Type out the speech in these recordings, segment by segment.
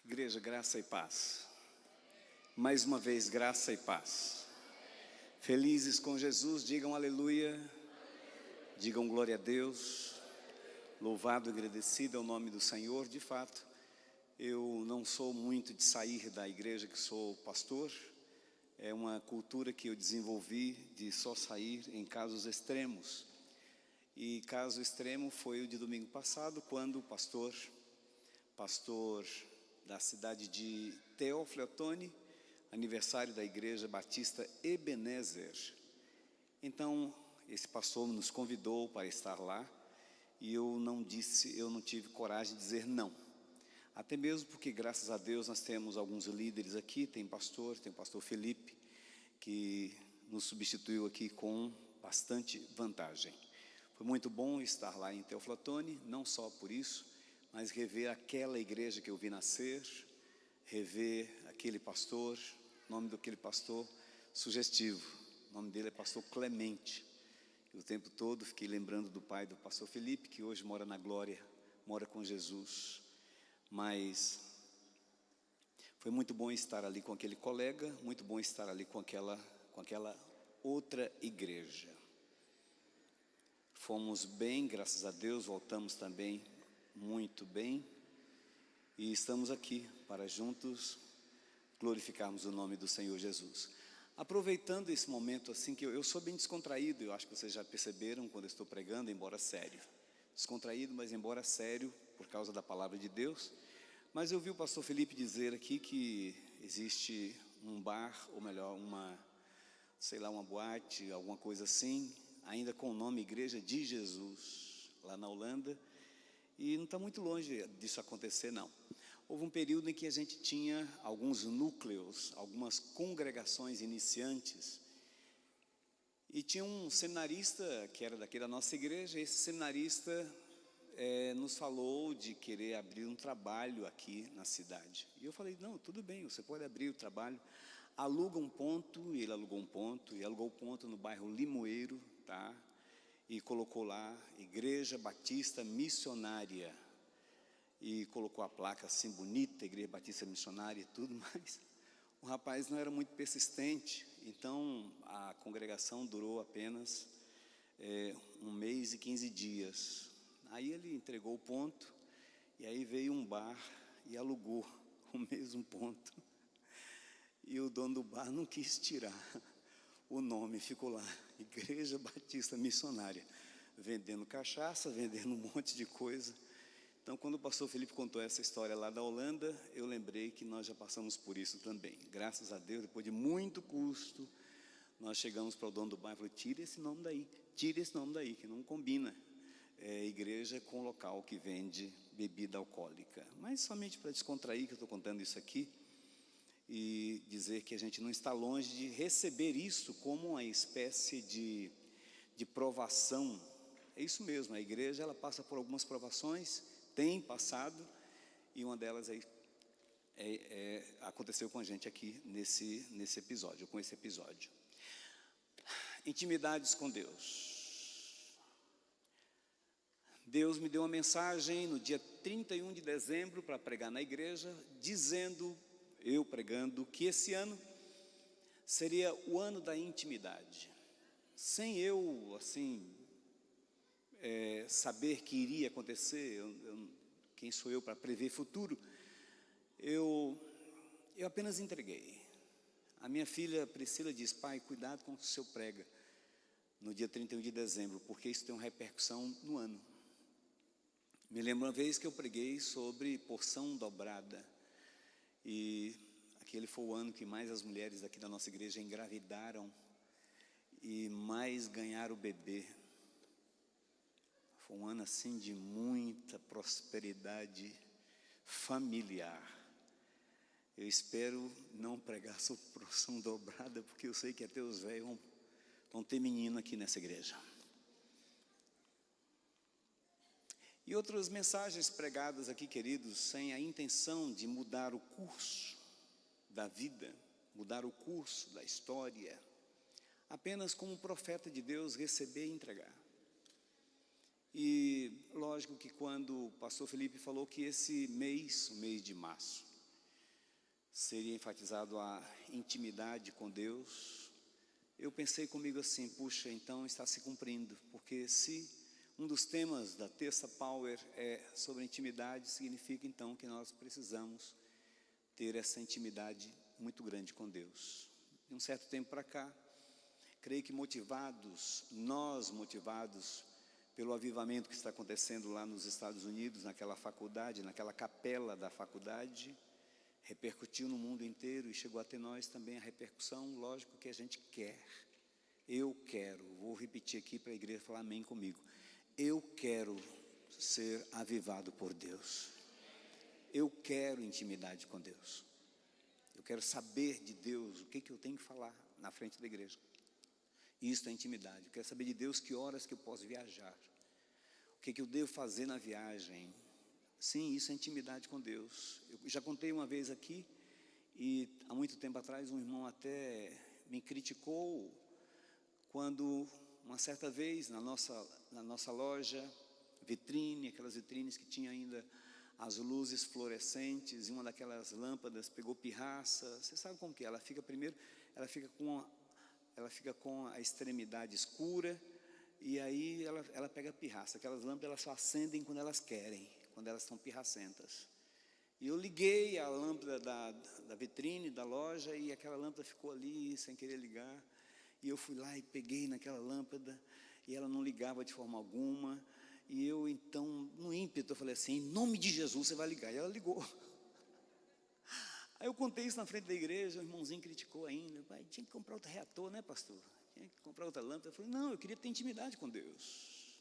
Igreja, graça e paz. Mais uma vez, graça e paz. Felizes com Jesus, digam aleluia. Digam glória a Deus. Louvado e agradecido é o nome do Senhor. De fato, eu não sou muito de sair da igreja que sou pastor. É uma cultura que eu desenvolvi de só sair em casos extremos. E caso extremo foi o de domingo passado, quando o pastor da cidade de Teófilo Otoni, aniversário da Igreja Batista Ebenezer. Então, esse pastor nos convidou para estar lá e eu não tive coragem de dizer não. Até mesmo porque, graças a Deus, nós temos alguns líderes aqui, tem o pastor Felipe, que nos substituiu aqui com bastante vantagem. Foi muito bom estar lá em Teófilo Otoni, não só por isso, mas rever aquela igreja que eu vi nascer, rever aquele pastor, o nome daquele pastor sugestivo, o nome dele é pastor Clemente. E o tempo todo fiquei lembrando do pai do pastor Felipe, que hoje mora na glória, mora com Jesus. Mas foi muito bom estar ali com aquele colega, muito bom estar ali com aquela outra igreja. Fomos bem, graças a Deus, voltamos também muito bem. E estamos aqui para juntos glorificarmos o nome do Senhor Jesus. Aproveitando esse momento assim, que eu sou bem descontraído, eu acho que vocês já perceberam quando eu estou pregando, embora sério. Descontraído, mas embora sério, por causa da palavra de Deus. Mas eu vi o pastor Felipe dizer aqui que existe um bar, ou melhor, uma boate, alguma coisa assim, ainda com o nome Igreja de Jesus, lá na Holanda. E não está muito longe disso acontecer, não. Houve um período em que a gente tinha alguns núcleos, algumas congregações iniciantes. E tinha um seminarista que era daqui da nossa igreja. Esse seminarista nos falou de querer abrir um trabalho aqui na cidade. E eu falei, não, tudo bem, você pode abrir o trabalho. Aluga um ponto, e ele alugou um ponto, e alugou um ponto no bairro Limoeiro, tá? E colocou lá, Igreja Batista Missionária, e colocou a placa assim bonita, Igreja Batista Missionária e tudo, mas o rapaz não era muito persistente, então a congregação durou apenas 1 mês e 15 dias. Aí ele entregou o ponto, e aí veio um bar e alugou o mesmo ponto, e o dono do bar não quis tirar o nome, ficou lá, Igreja Batista Missionária, vendendo cachaça, vendendo um monte de coisa. Então, quando o pastor Felipe contou essa história lá da Holanda, eu lembrei que nós já passamos por isso também. Graças a Deus, depois de muito custo, nós chegamos para o dono do bar e falamos, tira esse nome daí, que não combina igreja com local que vende bebida alcoólica. Mas somente para descontrair que eu estou contando isso aqui, e dizer que a gente não está longe de receber isso como uma espécie de provação. É isso mesmo, a igreja ela passa por algumas provações, tem passado, e uma delas aconteceu com a gente aqui nesse episódio, com esse episódio. Intimidades com Deus. Deus me deu uma mensagem no dia 31 de dezembro para pregar na igreja, eu pregando que esse ano seria o ano da intimidade. Sem eu, assim, saber que iria acontecer, quem sou eu para prever futuro, eu apenas entreguei. A minha filha Priscila diz, pai, cuidado com o que o senhor prega no dia 31 de dezembro, porque isso tem uma repercussão no ano. Me lembro uma vez que eu preguei sobre porção dobrada, e aquele foi o ano que mais as mulheres aqui da nossa igreja engravidaram e mais ganharam o bebê. Foi um ano assim de muita prosperidade familiar. Eu espero não pregar sobre porção dobrada, porque eu sei que até os velhos vão ter menino aqui nessa igreja. E outras mensagens pregadas aqui, queridos, sem a intenção de mudar o curso da vida, mudar o curso da história, apenas como profeta de Deus receber e entregar. E lógico que quando o pastor Felipe falou que esse mês, o mês de março, seria enfatizado a intimidade com Deus. Eu pensei comigo assim, puxa, então está se cumprindo, porque se um dos temas da Terça Power é sobre intimidade, significa então que nós precisamos ter essa intimidade muito grande com Deus. De um certo tempo para cá, creio que nós motivados pelo avivamento que está acontecendo lá nos Estados Unidos, naquela faculdade, naquela capela da faculdade, repercutiu no mundo inteiro e chegou até nós também a repercussão. Lógico que a gente quer, eu quero, vou repetir aqui para a igreja falar amém comigo, eu quero ser avivado por Deus, eu quero intimidade com Deus, eu quero saber de Deus o que eu tenho que falar na frente da igreja. Isso é intimidade. Eu quero saber de Deus que horas que eu posso viajar, o que eu devo fazer na viagem. Sim, isso é intimidade com Deus. Eu já contei uma vez aqui, e há muito tempo atrás um irmão até me criticou, quando uma certa vez na nossa loja, vitrine, aquelas vitrines que tinha ainda as luzes fluorescentes, e uma daquelas lâmpadas pegou pirraça. Você sabe como que é? Ela fica primeiro, ela fica com a extremidade escura, e aí ela pega pirraça. Aquelas lâmpadas elas só acendem quando elas querem, quando elas estão pirracentas. E eu liguei a lâmpada da vitrine da loja, e aquela lâmpada ficou ali sem querer ligar. E eu fui lá e peguei naquela lâmpada, e ela não ligava de forma alguma. E eu então, no ímpeto, eu falei assim, em nome de Jesus você vai ligar. E ela ligou. Aí eu contei isso na frente da igreja, o irmãozinho criticou ainda. Pai, tinha que comprar outro reator, né, pastor? Tinha que comprar outra lâmpada. Eu falei, não, eu queria ter intimidade com Deus.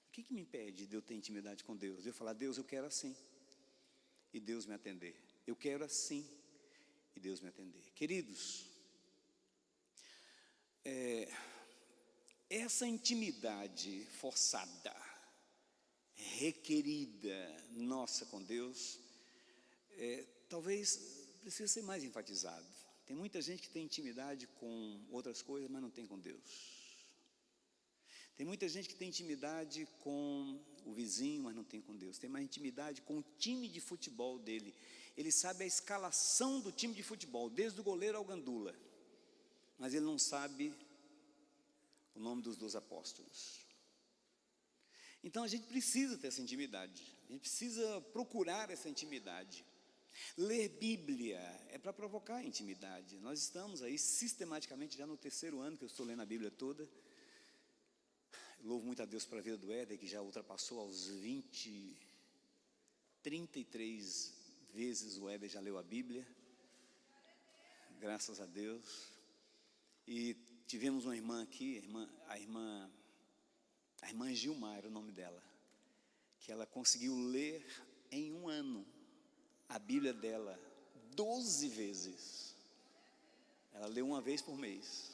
O que me impede de eu ter intimidade com Deus? De eu falar, Deus, eu quero assim, e Deus me atender. Eu quero assim, e Deus me atender. Queridos, essa intimidade forçada, requerida nossa com Deus, talvez precisa ser mais enfatizado. Tem muita gente que tem intimidade com outras coisas, mas não tem com Deus. Tem muita gente que tem intimidade com o vizinho, mas não tem com Deus. Tem mais intimidade com o time de futebol dele. Ele sabe a escalação do time de futebol, desde o goleiro ao gandula, mas ele não sabe o nome dos 12 apóstolos. Então a gente precisa ter essa intimidade, a gente precisa procurar essa intimidade. Ler Bíblia é para provocar a intimidade. Nós estamos aí sistematicamente já no 3º ano que eu estou lendo a Bíblia toda. Eu louvo muito a Deus pela vida do Éder, que já ultrapassou aos 33 vezes o Éder já leu a Bíblia, graças a Deus. E tivemos uma irmã aqui, a irmã Gilmar era o nome dela, que ela conseguiu ler em um ano a Bíblia dela 12 vezes. Ela leu uma vez por mês.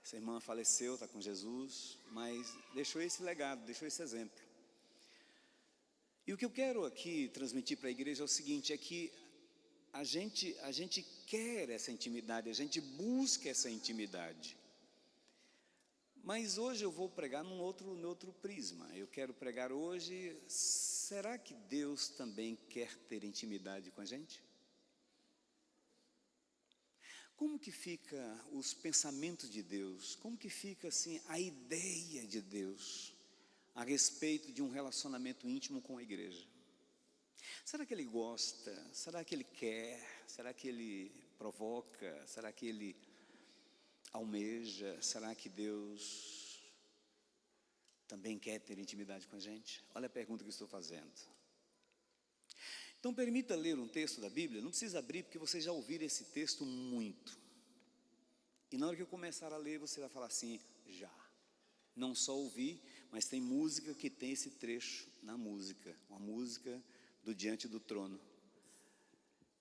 Essa irmã faleceu, está com Jesus, mas deixou esse legado, deixou esse exemplo. E o que eu quero aqui transmitir para a igreja é o seguinte, é que a gente quer essa intimidade, a gente busca essa intimidade. Mas hoje eu vou pregar no outro prisma. Eu quero pregar hoje, será que Deus também quer ter intimidade com a gente? Como que fica os pensamentos de Deus? Como que fica assim a ideia de Deus a respeito de um relacionamento íntimo com a igreja? Será que Ele gosta? Será que Ele quer? Será que Ele provoca? Será que Ele almeja? Será que Deus também quer ter intimidade com a gente? Olha a pergunta que eu estou fazendo. Então permita ler um texto da Bíblia, não precisa abrir porque vocês já ouviram esse texto muito. E na hora que eu começar a ler, você vai falar assim, já. Não só ouvir, mas tem música que tem esse trecho na música, uma música do Diante do Trono.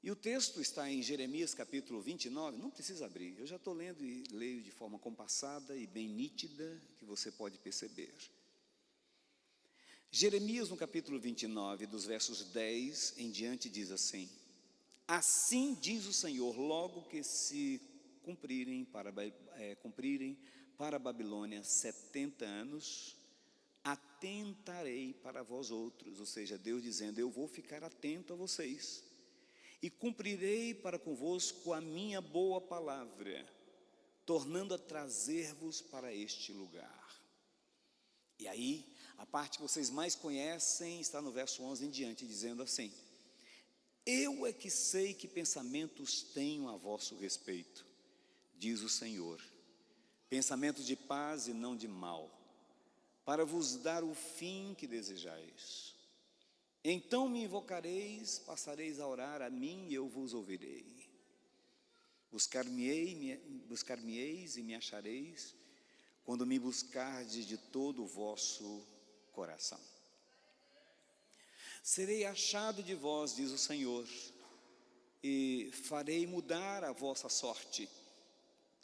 E o texto está em Jeremias capítulo 29, não precisa abrir, eu já estou lendo e leio de forma compassada e bem nítida, que você pode perceber. Jeremias no capítulo 29, dos versos 10 em diante diz assim, assim diz o Senhor, logo que se cumprirem para a Babilônia 70 anos, atentarei para vós outros, ou seja, Deus dizendo, eu vou ficar atento a vocês, e cumprirei para convosco a minha boa palavra, tornando a trazer-vos para este lugar. E aí, a parte que vocês mais conhecem está no verso 11 em diante, dizendo assim: eu é que sei que pensamentos tenho a vosso respeito, diz o Senhor, pensamentos de paz e não de mal, para vos dar o fim que desejais. Então me invocareis, passareis a orar a mim e eu vos ouvirei. Buscar-me-eis e me achareis, quando me buscardes de todo o vosso coração. Serei achado de vós, diz o Senhor, e farei mudar a vossa sorte.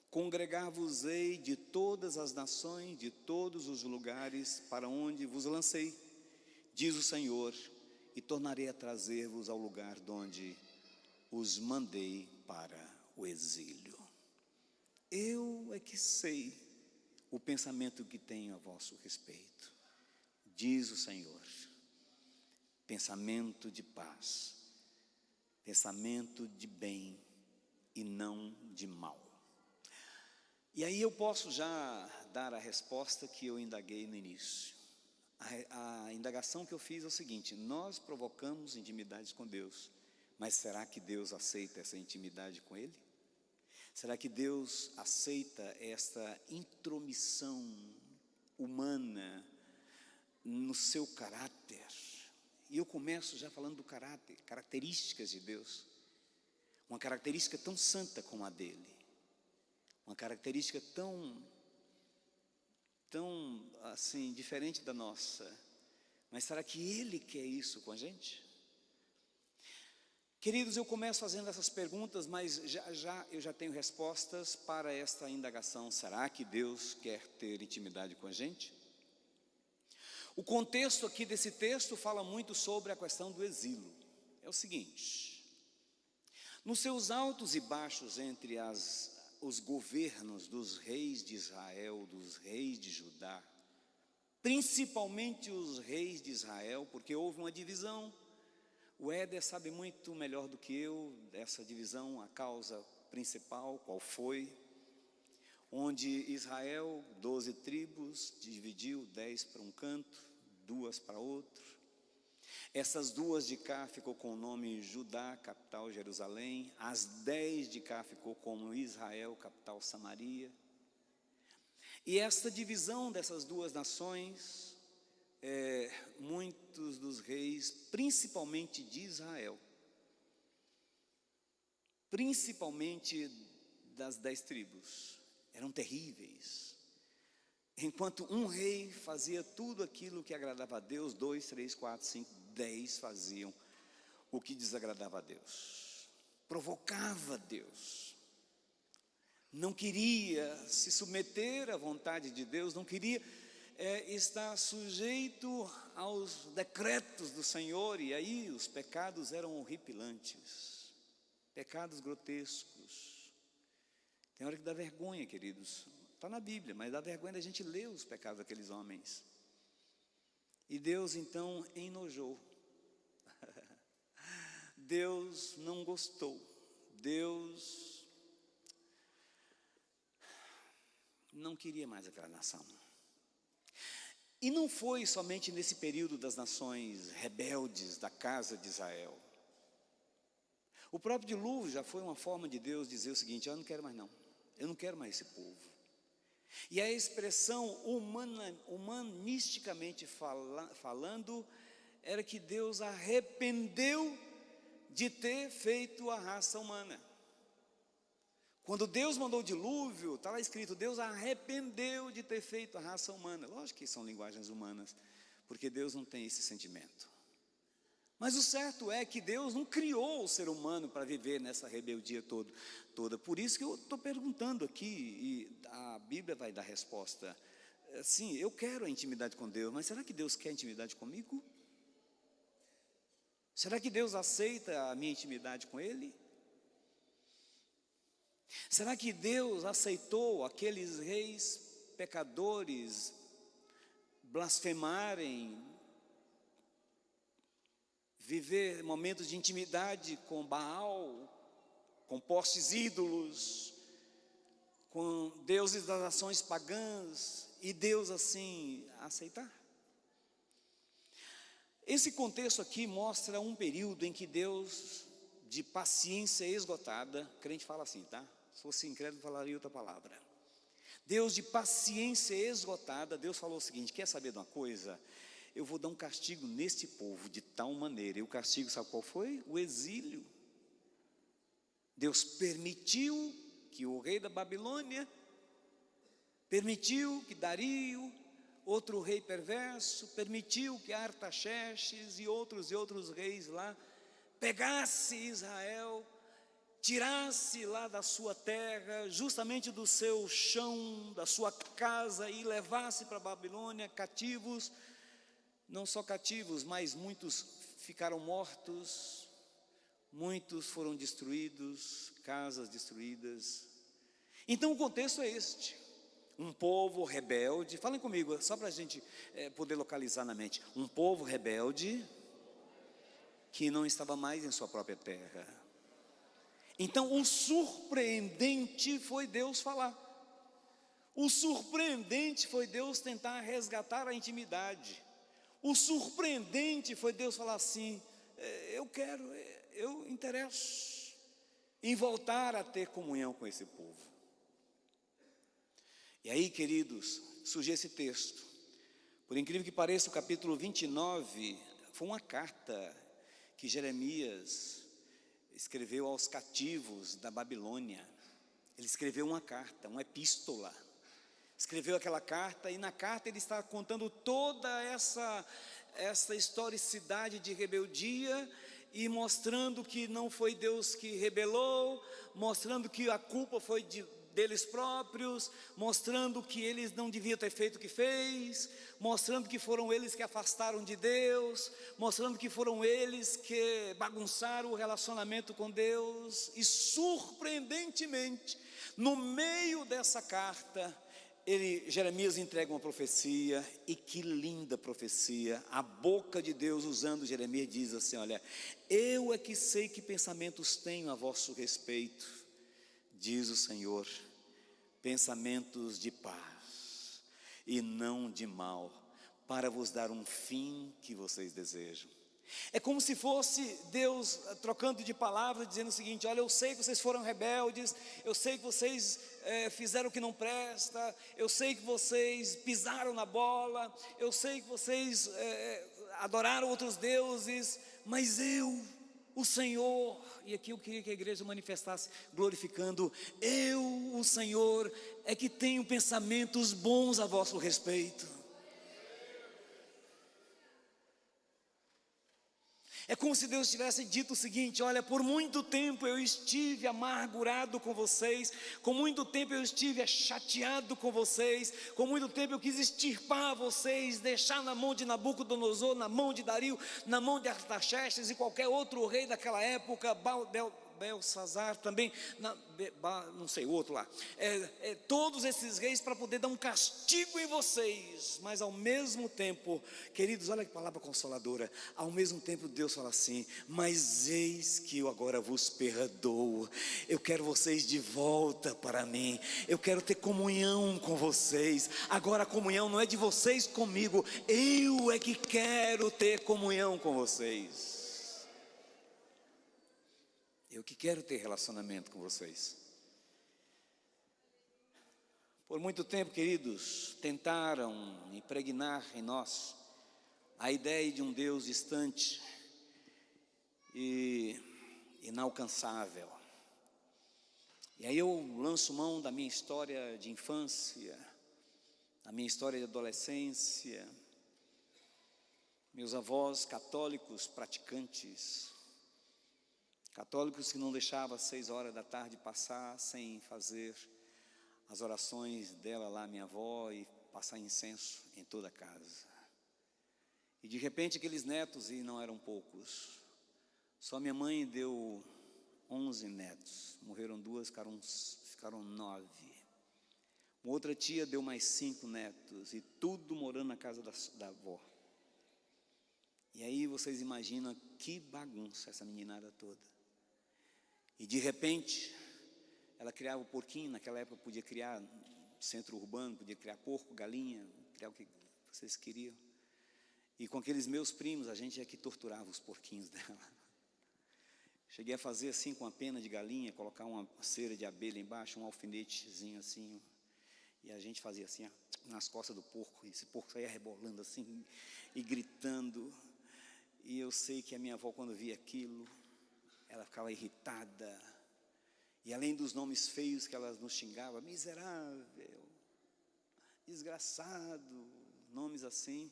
Congregar-vos-ei de todas as nações, de todos os lugares para onde vos lancei, diz o Senhor, e tornarei a trazer-vos ao lugar de onde os mandei para o exílio. Eu é que sei o pensamento que tenho a vosso respeito, diz o Senhor, pensamento de paz, pensamento de bem e não de mal. E aí eu posso já dar a resposta que eu indaguei no início. A indagação que eu fiz é o seguinte: nós provocamos intimidade com Deus, mas será que Deus aceita essa intimidade com Ele? Será que Deus aceita esta intromissão humana no seu caráter? E eu começo já falando do caráter, características de Deus. Uma característica tão santa como a dele. Uma característica tão assim, diferente da nossa. Mas será que Ele quer isso com a gente? Queridos, eu começo fazendo essas perguntas, mas eu já tenho respostas para esta indagação. Será que Deus quer ter intimidade com a gente? O contexto aqui desse texto fala muito sobre a questão do exílio. É o seguinte: nos seus altos e baixos entre os governos dos reis de Israel, dos reis de Judá, principalmente os reis de Israel, porque houve uma divisão. O Éder sabe muito melhor do que eu dessa divisão, a causa principal, qual foi, onde Israel, 12 tribos, dividiu 10 para um canto, 2 para outro. Essas 2 de cá ficou com o nome Judá, capital Jerusalém. As 10 de cá ficou como Israel, capital Samaria. E esta divisão dessas 2 nações, muitos dos reis, principalmente de Israel, principalmente das 10 tribos, eram terríveis. Enquanto um rei fazia tudo aquilo que agradava a Deus, 2, 3, 4, 5, 10 faziam o que desagradava a Deus, provocava Deus, não queria se submeter à vontade de Deus, não queria estar sujeito aos decretos do Senhor. E aí os pecados eram horripilantes, pecados grotescos. Tem hora que dá vergonha, queridos. Está na Bíblia, mas dá vergonha da gente ler os pecados daqueles homens. E Deus então enojou. Deus não gostou. Deus não queria mais aquela nação. E não foi somente nesse período das nações rebeldes da casa de Israel. O próprio dilúvio já foi uma forma de Deus dizer o seguinte: eu não quero mais não, eu não quero mais esse povo. E a expressão humanisticamente falando, era que Deus arrependeu de ter feito a raça humana. Quando Deus mandou o dilúvio, está lá escrito, Deus arrependeu de ter feito a raça humana. Lógico que são linguagens humanas, porque Deus não tem esse sentimento. Mas o certo é que Deus não criou o ser humano para viver nessa rebeldia toda. Por isso que eu estou perguntando aqui, e a Bíblia vai dar resposta. Sim, eu quero a intimidade com Deus, mas será que Deus quer intimidade comigo? Será que Deus aceita a minha intimidade com Ele? Será que Deus aceitou aqueles reis pecadores blasfemarem, viver momentos de intimidade com Baal, com postes ídolos, com deuses das nações pagãs, e Deus assim aceitar. Esse contexto aqui mostra um período em que Deus, de paciência esgotada, crente fala assim, tá? Se fosse incrédulo falaria outra palavra. Deus de paciência esgotada, Deus falou o seguinte: quer saber de uma coisa? Eu vou dar um castigo neste povo de tal maneira. E o castigo, sabe qual foi? O exílio. Deus permitiu que o rei da Babilônia, permitiu que Dario, outro rei perverso, permitiu que Artaxerxes e outros reis lá, pegasse Israel, tirasse lá da sua terra, justamente do seu chão, da sua casa, e levasse para a Babilônia cativos. Não só cativos, mas muitos ficaram mortos, muitos foram destruídos, casas destruídas. Então o contexto é este: um povo rebelde. Falem comigo, só para a gente poder localizar na mente. Um povo rebelde que não estava mais em sua própria terra. Então o surpreendente foi Deus falar. O surpreendente foi Deus tentar resgatar a intimidade. O surpreendente foi Deus falar assim: eu interesso em voltar a ter comunhão com esse povo. E aí, queridos, surge esse texto. Por incrível que pareça, o capítulo 29 foi uma carta que Jeremias escreveu aos cativos da Babilônia. Ele escreveu uma carta, uma epístola. Escreveu aquela carta, e na carta ele está contando toda essa historicidade de rebeldia, e mostrando que não foi Deus que rebelou, mostrando que a culpa foi deles próprios, mostrando que eles não deviam ter feito o que fez, mostrando que foram eles que afastaram de Deus, mostrando que foram eles que bagunçaram o relacionamento com Deus. E surpreendentemente, no meio dessa carta, Jeremias entrega uma profecia, e que linda profecia. A boca de Deus, usando Jeremias, diz assim: olha, eu é que sei que pensamentos tenho a vosso respeito, diz o Senhor, pensamentos de paz e não de mal, para vos dar um fim que vocês desejam. É como se fosse Deus trocando de palavra, dizendo o seguinte: olha, eu sei que vocês foram rebeldes, eu sei que vocês fizeram o que não presta, eu sei que vocês pisaram na bola, eu sei que vocês adoraram outros deuses, mas eu, o Senhor, e aqui eu queria que a igreja manifestasse glorificando: eu, o Senhor, é que tenho pensamentos bons a vosso respeito. É como se Deus tivesse dito o seguinte: olha, por muito tempo eu estive amargurado com vocês, com muito tempo eu estive chateado com vocês, com muito tempo eu quis extirpar vocês, deixar na mão de Nabucodonosor, na mão de Dario, na mão de Artaxerxes e qualquer outro rei daquela época, Belsazar também, não sei, o outro lá, todos esses reis, para poder dar um castigo em vocês. Mas ao mesmo tempo, queridos, olha que palavra consoladora, ao mesmo tempo Deus fala assim: mas eis que eu agora vos perdoo, eu quero vocês de volta para mim, eu quero ter comunhão com vocês. Agora a comunhão não é de vocês comigo, eu é que quero ter comunhão com vocês. Eu que quero ter relacionamento com vocês. Por muito tempo, queridos, tentaram impregnar em nós a ideia de um Deus distante e inalcançável. E aí eu lanço mão da minha história de infância, da minha história de adolescência, meus avós católicos praticantes, católicos que não deixavam as 6 horas da tarde passar sem fazer as orações dela lá, minha avó, e passar incenso em toda a casa. E de repente aqueles netos, e não eram poucos, só minha mãe deu 11 netos, morreram 2, ficaram 9. Uma outra tia deu mais 5 netos, e tudo morando na casa da avó. E aí vocês imaginam que bagunça essa meninada toda. E de repente, ela criava o porquinho, naquela época podia criar centro urbano, podia criar porco, galinha, criar o que vocês queriam. E com aqueles meus primos, a gente é que torturava os porquinhos dela. Cheguei a fazer assim com a pena de galinha, colocar uma cera de abelha embaixo, um alfinetezinho assim, e a gente fazia assim, ó, nas costas do porco, e esse porco saía rebolando assim, e gritando. E eu sei que a minha avó, quando via aquilo, ela ficava irritada. E além dos nomes feios que ela nos xingava, miserável, desgraçado, nomes assim,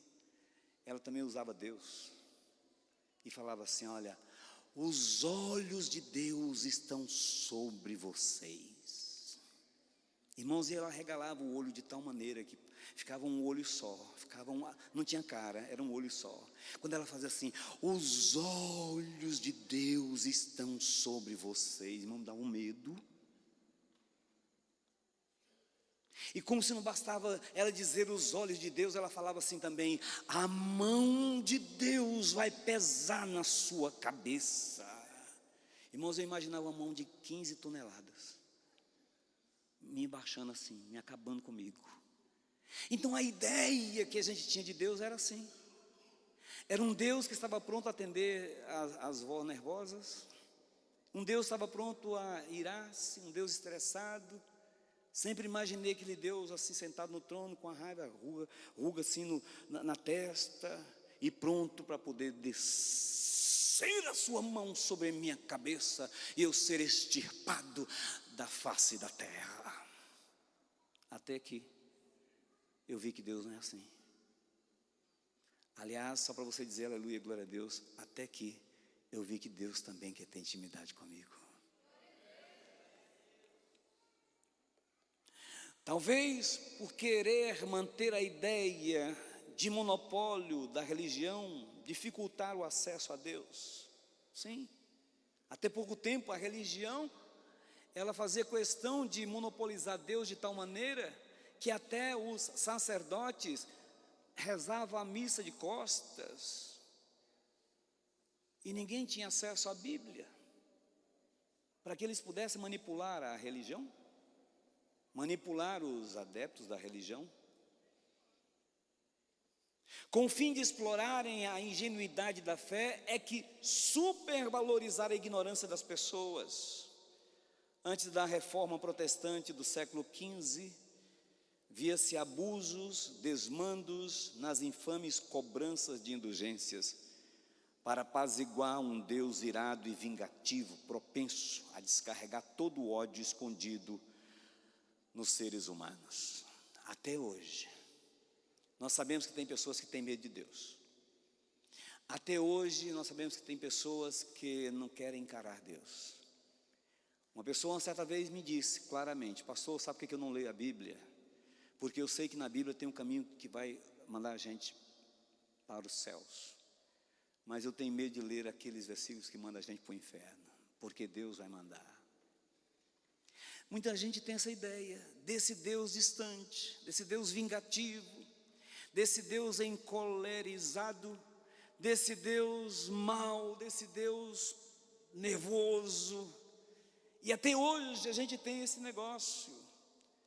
ela também usava Deus. E falava assim, olha, os olhos de Deus estão sobre vocês. Irmãos, e ela regalava o olho de tal maneira que ficava um olho só, não tinha cara, era um olho só. Quando ela fazia assim, os olhos de Deus estão sobre vocês, irmão, dá um medo. E como se não bastava ela dizer os olhos de Deus, ela falava assim também, a mão de Deus vai pesar na sua cabeça. Irmãos, eu imaginava uma mão de 15 toneladas, me baixando assim, me acabando comigo. Então a ideia que a gente tinha de Deus era assim, era um Deus que estava pronto a atender as vós nervosas, um Deus que estava pronto a irar-se, um Deus estressado. Sempre imaginei aquele Deus assim sentado no trono com a raiva, ruga assim na testa, e pronto para poder descer a sua mão sobre a minha cabeça e eu ser extirpado da face da terra. Até que eu vi que Deus não é assim. Aliás, só para você dizer aleluia, glória a Deus, até que eu vi que Deus também quer ter intimidade comigo. Talvez por querer manter a ideia de monopólio da religião, dificultar o acesso a Deus. Sim, até pouco tempo a religião, ela fazia questão de monopolizar Deus de tal maneira que até os sacerdotes rezavam a missa de costas e ninguém tinha acesso à Bíblia, para que eles pudessem manipular a religião, manipular os adeptos da religião, com o fim de explorarem a ingenuidade da fé, é que supervalorizaram a ignorância das pessoas. Antes da reforma protestante do século XV, via-se abusos, desmandos nas infames cobranças de indulgências, para apaziguar um Deus irado e vingativo, propenso a descarregar todo o ódio escondido nos seres humanos. Até hoje, nós sabemos que tem pessoas que têm medo de Deus. Até hoje, nós sabemos que tem pessoas que não querem encarar Deus. Uma pessoa, uma certa vez, me disse claramente, pastor, sabe por que eu não leio a Bíblia? Porque eu sei que na Bíblia tem um caminho que vai mandar a gente para os céus. Mas eu tenho medo de ler aqueles versículos que mandam a gente para o inferno, porque Deus vai mandar. Muita gente tem essa ideia desse Deus distante, desse Deus vingativo, desse Deus encolerizado, desse Deus mau, desse Deus nervoso. E até hoje a gente tem esse negócio.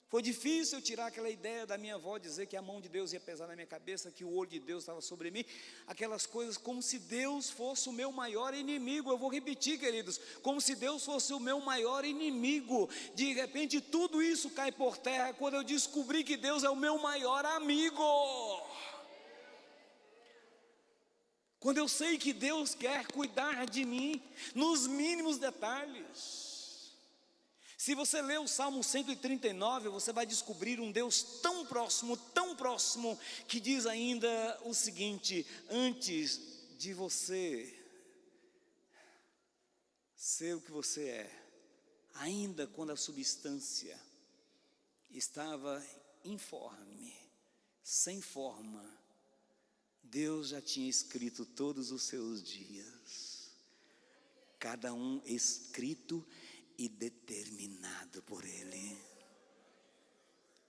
Foi difícil eu tirar aquela ideia da minha avó, dizer que a mão de Deus ia pesar na minha cabeça, que o olho de Deus estava sobre mim, aquelas coisas como se Deus fosse o meu maior inimigo. Eu vou repetir, queridos, como se Deus fosse o meu maior inimigo. De repente tudo isso cai por terra quando eu descobri que Deus é o meu maior amigo. Quando eu sei que Deus quer cuidar de mim nos mínimos detalhes. Se você ler o Salmo 139, você vai descobrir um Deus tão próximo, que diz ainda o seguinte: antes de você ser o que você é, ainda quando a substância estava informe, sem forma, Deus já tinha escrito todos os seus dias, cada um escrito e determinado por Ele.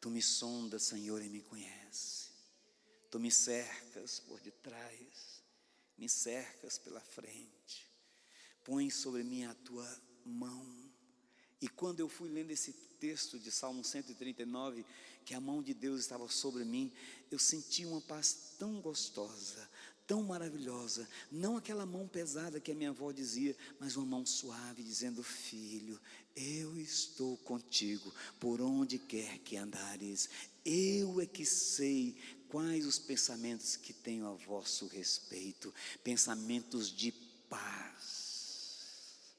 Tu me sondas, Senhor, e me conhece. Tu me cercas por detrás me cercas pela frente, põe sobre mim a tua mão. E quando eu fui lendo esse texto de Salmo 139, que a mão de Deus estava sobre mim, eu senti uma paz tão gostosa, tão maravilhosa, não aquela mão pesada que a minha avó dizia, mas uma mão suave, dizendo: filho, eu estou contigo, por onde quer que andares, eu é que sei quais os pensamentos que tenho a vosso respeito, pensamentos de paz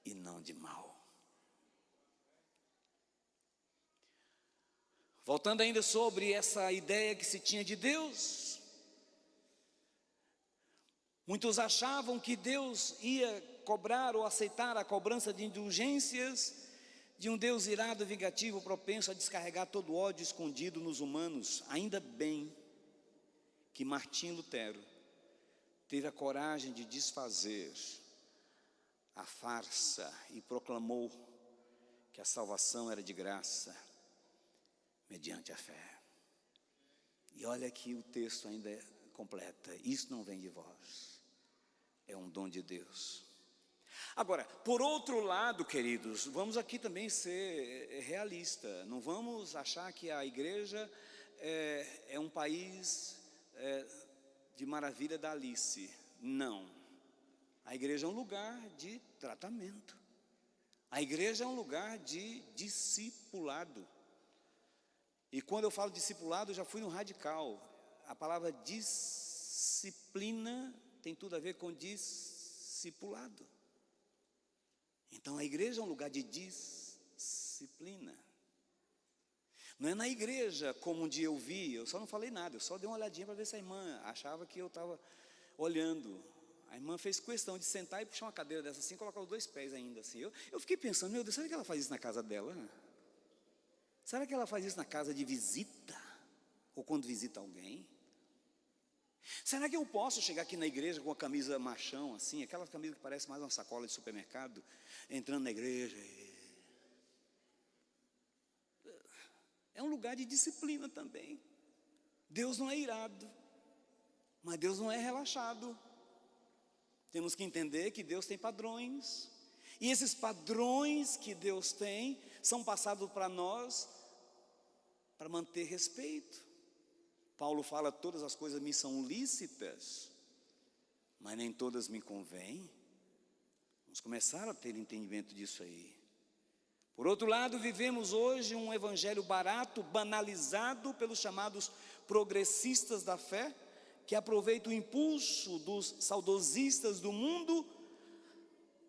e não de mal. Voltando ainda sobre essa ideia que se tinha de Deus, muitos achavam que Deus ia cobrar ou aceitar a cobrança de indulgências de um Deus irado, vingativo, propenso a descarregar todo o ódio escondido nos humanos. Ainda bem que Martim Lutero teve a coragem de desfazer a farsa e proclamou que a salvação era de graça, mediante a fé. E olha que o texto ainda completa: isso não vem de vós, é um dom de Deus. Agora, por outro lado, queridos, vamos aqui também ser realista. Não vamos achar que a igreja é um país de maravilha da Alice. Não. A igreja é um lugar de tratamento. A igreja é um lugar de discipulado. E quando eu falo discipulado, eu já fui no radical. A palavra disciplina tem tudo a ver com discipulado. Então a igreja é um lugar de disciplina. Não é na igreja como um dia eu vi, eu só não falei nada, eu só dei uma olhadinha para ver se a irmã achava que eu estava olhando. A irmã fez questão de sentar e puxar uma cadeira dessa assim, colocar os dois pés ainda assim. Eu fiquei pensando: meu Deus, será que ela faz isso na casa dela? Será que ela faz isso na casa de visita? Ou quando visita alguém? Será que eu posso chegar aqui na igreja com a camisa machão assim, aquela camisa que parece mais uma sacola de supermercado, entrando na igreja? É um lugar de disciplina também. Deus não é irado, mas Deus não é relaxado. Temos que entender que Deus tem padrões, e esses padrões que Deus tem são passados para nós para manter respeito. Paulo fala: todas as coisas me são lícitas, mas nem todas me convêm. Vamos começar a ter entendimento disso aí. Por outro lado, vivemos hoje um evangelho barato, banalizado pelos chamados progressistas da fé, que aproveitam o impulso dos saudosistas do mundo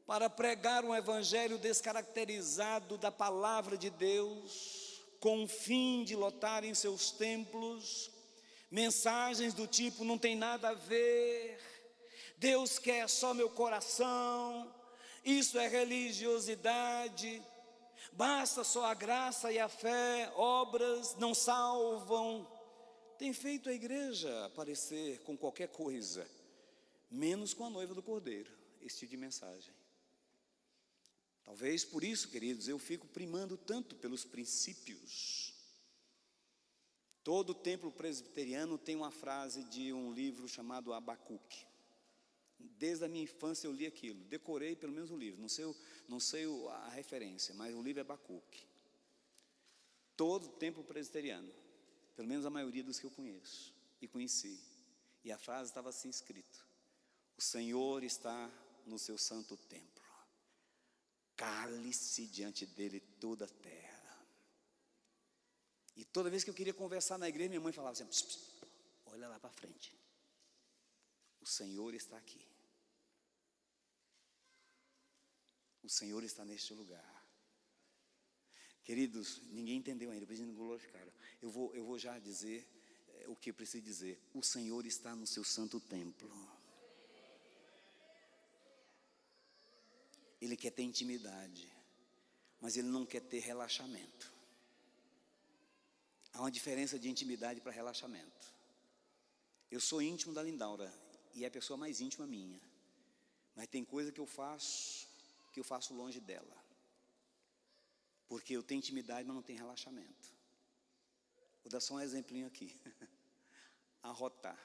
para pregar um evangelho descaracterizado da palavra de Deus, com o fim de lotarem seus templos, mensagens do tipo: não tem nada a ver, Deus quer só meu coração, isso é religiosidade, basta só a graça e a fé, obras não salvam. Tem feito a igreja parecer com qualquer coisa, menos com a noiva do Cordeiro, esse tipo de mensagem. Talvez por isso, queridos, eu fico primando tanto pelos princípios. Todo templo presbiteriano tem uma frase de um livro chamado Abacuque. Desde a minha infância eu li aquilo, decorei pelo menos o livro, não sei a referência, mas o livro é Abacuque. Todo templo presbiteriano, pelo menos a maioria dos que eu conheço e conheci, e a frase estava assim escrito: o Senhor está no seu santo templo, cale-se diante dele toda a terra. E toda vez que eu queria conversar na igreja, minha mãe falava assim: pss, pss, olha lá para frente, o Senhor está aqui, o Senhor está neste lugar. Queridos, ninguém entendeu ainda, por isso não glorificaram. Eu vou já dizer o que eu preciso dizer: o Senhor está no seu santo templo. Ele quer ter intimidade, mas Ele não quer ter relaxamento. Há uma diferença de intimidade para relaxamento. Eu sou íntimo da Lindaura, e é a pessoa mais íntima minha, mas tem coisa que eu faço longe dela, porque eu tenho intimidade, mas não tenho relaxamento. Vou dar só um exemplinho aqui. Arrotar.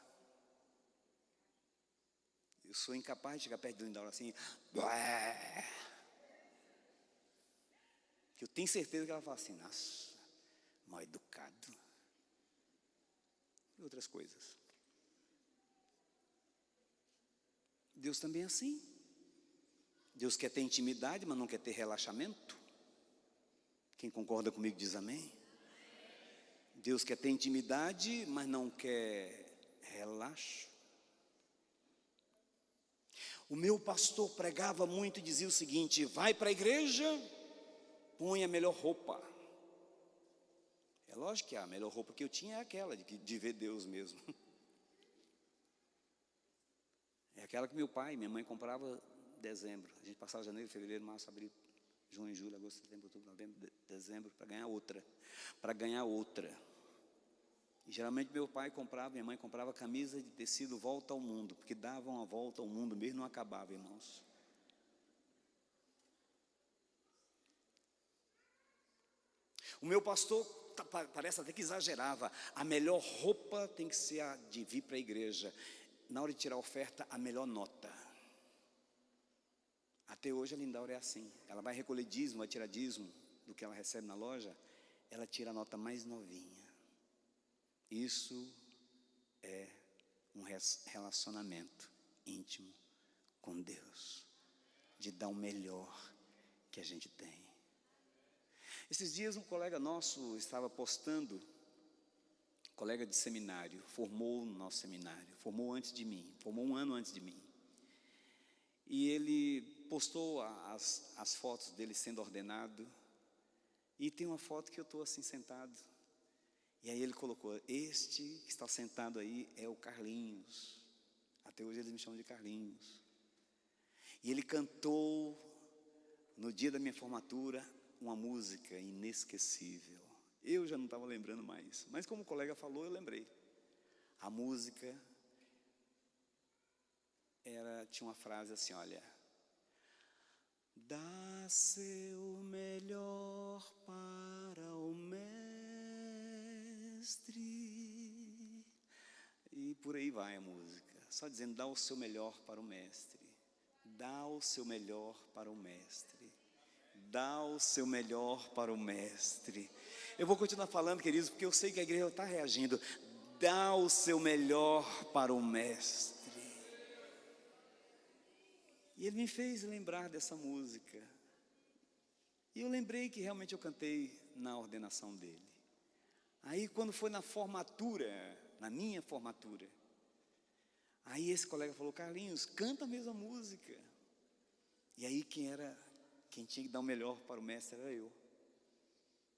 Eu sou incapaz de chegar perto de Lindaura assim, "Ué". Que eu tenho certeza que ela fala assim, nossa, mal educado. E outras coisas. Deus também é assim. Deus quer ter intimidade, mas não quer ter relaxamento. Quem concorda comigo diz amém. Deus quer ter intimidade, mas não quer relaxo. O meu pastor pregava muito e dizia o seguinte: vai para a igreja, põe a melhor roupa. É lógico que a melhor roupa que eu tinha é aquela de ver Deus mesmo. É aquela que meu pai e minha mãe compravam em dezembro. A gente passava janeiro, fevereiro, março, abril, junho, julho, agosto, setembro, outubro, novembro, dezembro, para ganhar outra. Para ganhar outra. E geralmente meu pai comprava, minha mãe comprava camisa de tecido volta ao mundo, porque dava uma volta ao mundo mesmo, não acabava, irmãos. O meu pastor parece até que exagerava. A melhor roupa tem que ser a de vir para a igreja. Na hora de tirar a oferta, a melhor nota. Até hoje a Lindaura é assim. Ela vai recolher dízimo, vai tirar dízimo do que ela recebe na loja, ela tira a nota mais novinha. Isso é um relacionamento íntimo com Deus, de dar o melhor que a gente tem. Esses dias um colega nosso estava postando, colega de seminário, formou no nosso seminário, formou antes de mim, formou um ano antes de mim. E ele postou as fotos dele sendo ordenado, e tem uma foto que eu estou assim sentado, e aí ele colocou, este que está sentado aí é o Carlinhos, até hoje eles me chamam de Carlinhos, e ele cantou no dia da minha formatura uma música inesquecível. Eu já não estava lembrando mais, mas como o colega falou, eu lembrei. A música tinha uma frase assim, olha: dá seu melhor para o mestre. E por aí vai a música, só dizendo, dá o seu melhor para o mestre. Dá o seu melhor para o mestre. Dá o seu melhor para o mestre. Eu vou continuar falando, queridos, porque eu sei que a igreja está reagindo. Dá o seu melhor para o mestre. E ele me fez lembrar dessa música. E eu lembrei que realmente eu cantei na ordenação dele. Aí quando foi na formatura, na minha formatura, aí esse colega falou, Carlinhos, canta a mesma música. E aí quem tinha que dar o melhor para o mestre era eu.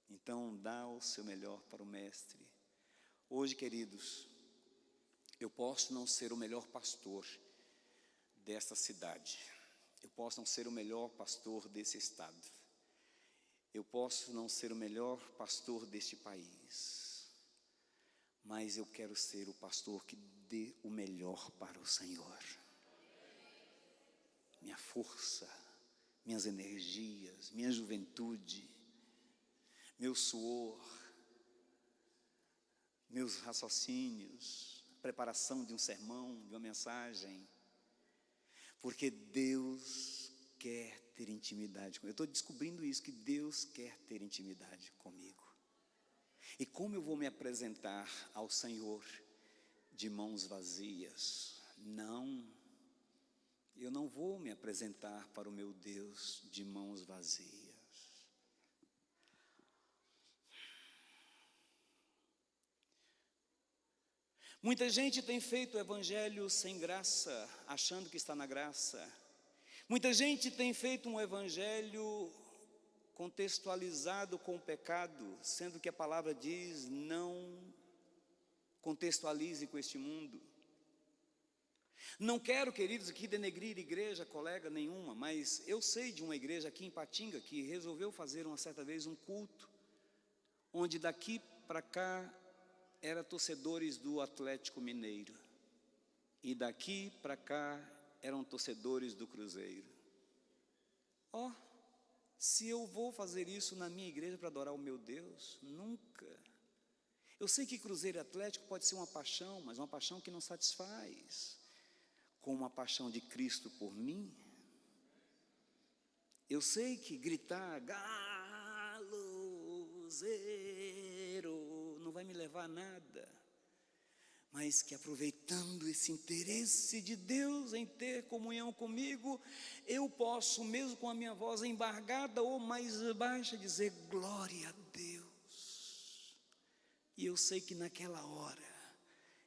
Então dá o seu melhor para o mestre. Hoje, queridos, eu posso não ser o melhor pastor desta cidade, eu posso não ser o melhor pastor desse estado, eu posso não ser o melhor pastor deste país, mas eu quero ser o pastor que dê o melhor para o Senhor. Minha força, minhas energias, minha juventude, meu suor, meus raciocínios, a preparação de um sermão, de uma mensagem, porque Deus quer ter intimidade comigo. Eu estou descobrindo isso, que Deus quer ter intimidade comigo. E como eu vou me apresentar ao Senhor de mãos vazias? Não, eu não vou me apresentar para o meu Deus de mãos vazias. Muita gente tem feito o evangelho sem graça, achando que está na graça. Muita gente tem feito um evangelho contextualizado com o pecado, sendo que a palavra diz, não contextualize com este mundo. Não quero, queridos, aqui denegrir igreja, colega nenhuma, mas eu sei de uma igreja aqui em Patinga que resolveu fazer uma certa vez um culto, onde daqui para cá eram torcedores do Atlético Mineiro, e daqui para cá eram torcedores do Cruzeiro. Se eu vou fazer isso na minha igreja para adorar o meu Deus, nunca. Eu sei que Cruzeiro e Atlético pode ser uma paixão, mas uma paixão que não satisfaz. como a paixão de Cristo por mim? Eu sei que gritar galozeiro não vai me levar a nada, mas que aproveitando esse interesse de Deus em ter comunhão comigo, eu posso, mesmo com a minha voz embargada ou mais baixa, dizer glória a Deus. E eu sei que naquela hora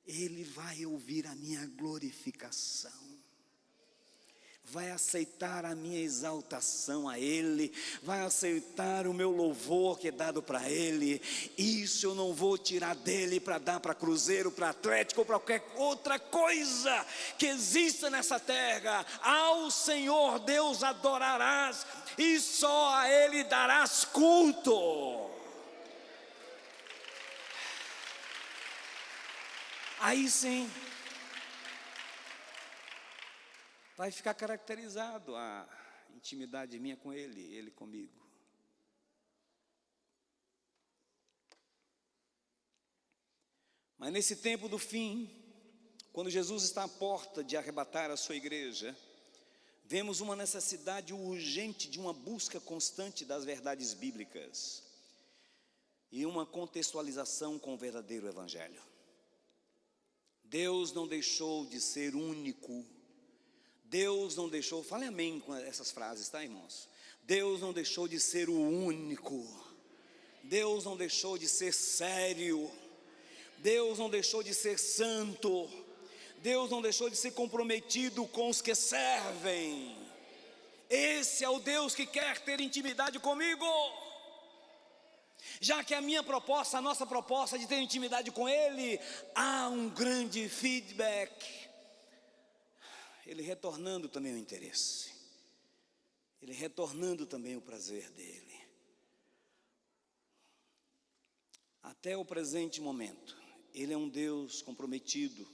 Ele vai ouvir a minha glorificação, vai aceitar a minha exaltação a Ele, vai aceitar o meu louvor que é dado para Ele. Isso eu não vou tirar dele para dar para Cruzeiro, para Atlético ou para qualquer outra coisa que exista nessa terra. Ao Senhor Deus adorarás e só a Ele darás culto. Aí sim vai ficar caracterizado a intimidade minha com Ele, Ele comigo. Mas nesse tempo do fim, quando Jesus está à porta de arrebatar a sua igreja, vemos uma necessidade urgente de uma busca constante das verdades bíblicas e uma contextualização com o verdadeiro evangelho. Deus não deixou de ser único. Deus não deixou, fale amém com essas frases, tá, irmãos? Deus não deixou de ser o único. Deus não deixou de ser sério. Deus não deixou de ser santo. Deus não deixou de ser comprometido com os que servem. Esse é o Deus que quer ter intimidade comigo. Já que a minha proposta, a nossa proposta de ter intimidade com Ele, há um grande feedback. Ele retornando também o interesse, Ele retornando também o prazer dEle. Até o presente momento, Ele é um Deus comprometido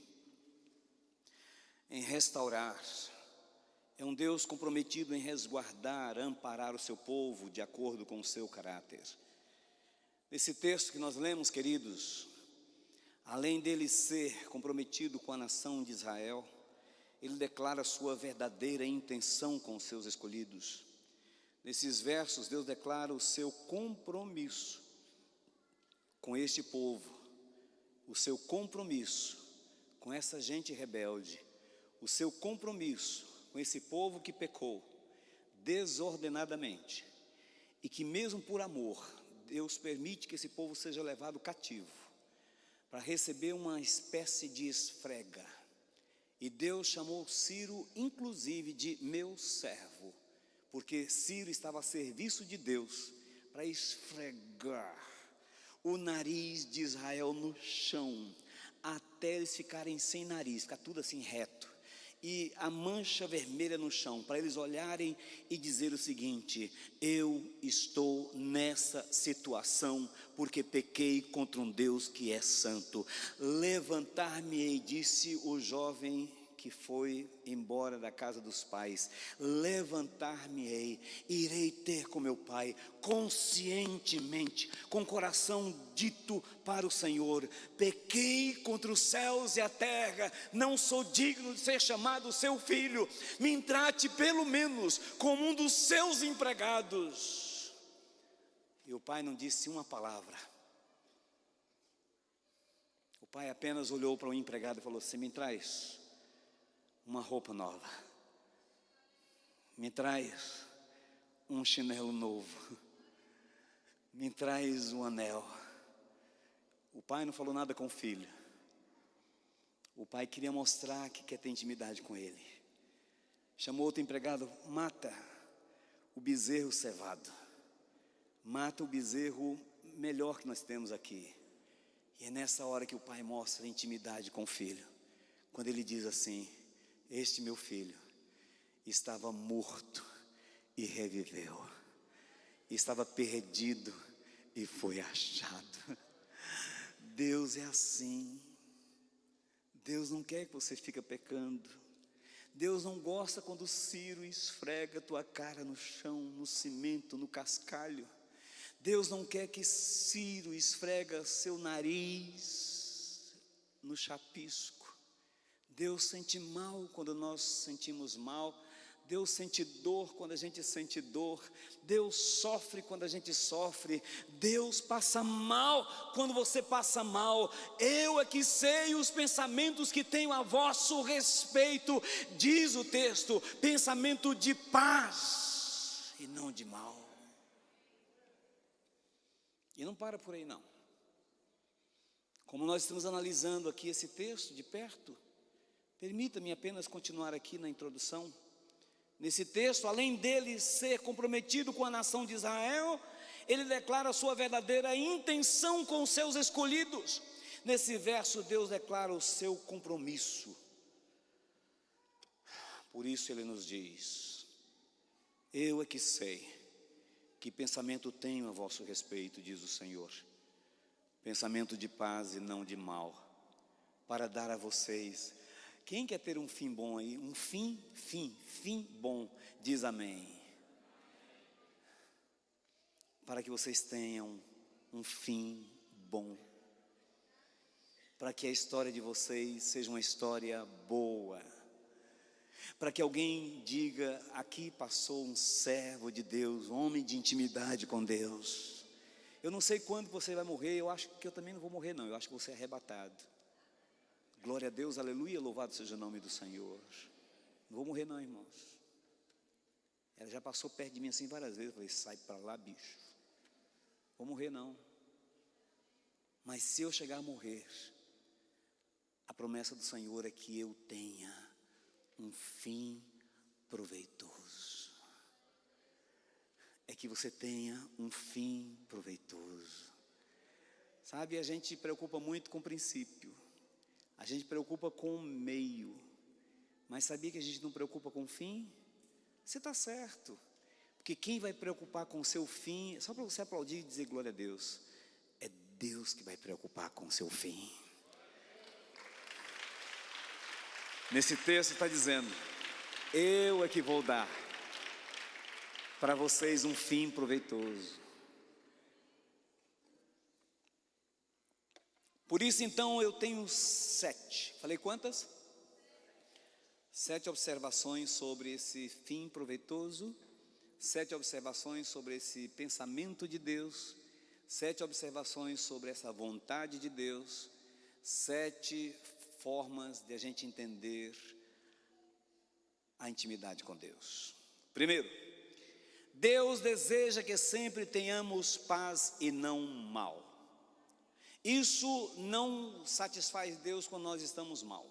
em restaurar, é um Deus comprometido em resguardar, amparar o seu povo de acordo com o seu caráter. Nesse texto que nós lemos, queridos, além dele ser comprometido com a nação de Israel, Ele declara a sua verdadeira intenção com os seus escolhidos. Nesses versos, Deus declara o seu compromisso com este povo, o seu compromisso com essa gente rebelde, o seu compromisso com esse povo que pecou desordenadamente e que mesmo por amor, Deus permite que esse povo seja levado cativo para receber uma espécie de esfrega. E Deus chamou Ciro, inclusive, de meu servo, porque Ciro estava a serviço de Deus para esfregar o nariz de Israel no chão, até eles ficarem sem nariz, ficar tudo assim reto, e a mancha vermelha no chão, para eles olharem e dizer o seguinte: eu estou nessa situação porque pequei contra um Deus que é santo. Levantar-me-ei, disse o jovem que foi embora da casa dos pais, levantar-me-ei, irei ter com meu pai, conscientemente, com o coração dito para o Senhor: pequei contra os céus e a terra, não sou digno de ser chamado seu filho, me trate pelo menos como um dos seus empregados. E o pai não disse uma palavra. O pai apenas olhou para o empregado e falou assim: me traz uma roupa nova, me traz um chinelo novo, me traz um anel. O pai não falou nada com o filho. O pai queria mostrar que quer ter intimidade com ele. Chamou outro empregado: mata o bezerro cevado, mata o bezerro melhor que nós temos aqui. E é nessa hora que o pai mostra a intimidade com o filho, quando ele diz assim: este meu filho estava morto e reviveu, estava perdido e foi achado. Deus é assim. Deus não quer que você fique pecando. Deus não gosta quando Ciro esfrega tua cara no chão, no cimento, no cascalho. Deus não quer que Ciro esfrega seu nariz no chapisco. Deus sente mal quando nós sentimos mal. Deus sente dor quando a gente sente dor. Deus sofre quando a gente sofre. Deus passa mal quando você passa mal. Eu é que sei os pensamentos que tenho a vosso respeito, diz o texto, pensamento de paz e não de mal. E não para por aí não. Como nós estamos analisando aqui esse texto de perto, permita-me apenas continuar aqui na introdução. Nesse texto, além dele ser comprometido com a nação de Israel, ele declara a sua verdadeira intenção com os seus escolhidos. Nesse verso, Deus declara o seu compromisso. Por isso ele nos diz: eu é que sei que pensamento tenho a vosso respeito, diz o Senhor, pensamento de paz e não de mal, para dar a vocês. Quem quer ter um fim bom aí? Um fim bom, diz amém. Para que vocês tenham um fim bom, para que a história de vocês seja uma história boa, para que alguém diga: aqui passou um servo de Deus, um homem de intimidade com Deus. Eu não sei quando você vai morrer, eu acho que eu também não vou morrer não, eu acho que vou ser arrebatado. Glória a Deus, aleluia, louvado seja o nome do Senhor. Não vou morrer não, irmãos. Ela já passou perto de mim assim várias vezes, eu falei: sai para lá, bicho. Vou morrer não. Mas se eu chegar a morrer, a promessa do Senhor é que eu tenha um fim proveitoso. É que você tenha um fim proveitoso. Sabe, a gente preocupa muito com o princípio, a gente preocupa com o meio, mas sabia que a gente não preocupa com o fim? Você está certo, porque quem vai preocupar com o seu fim, só para você aplaudir e dizer glória a Deus, é Deus que vai preocupar com o seu fim. Nesse texto está dizendo: eu é que vou dar para vocês um fim proveitoso. Por isso então eu tenho 7, falei quantas? 7 observações sobre esse fim proveitoso, 7 observações sobre esse pensamento de Deus, 7 observações sobre essa vontade de Deus, 7 formas de a gente entender a intimidade com Deus. Primeiro, Deus deseja que sempre tenhamos paz e não mal. Isso não satisfaz Deus quando nós estamos mal.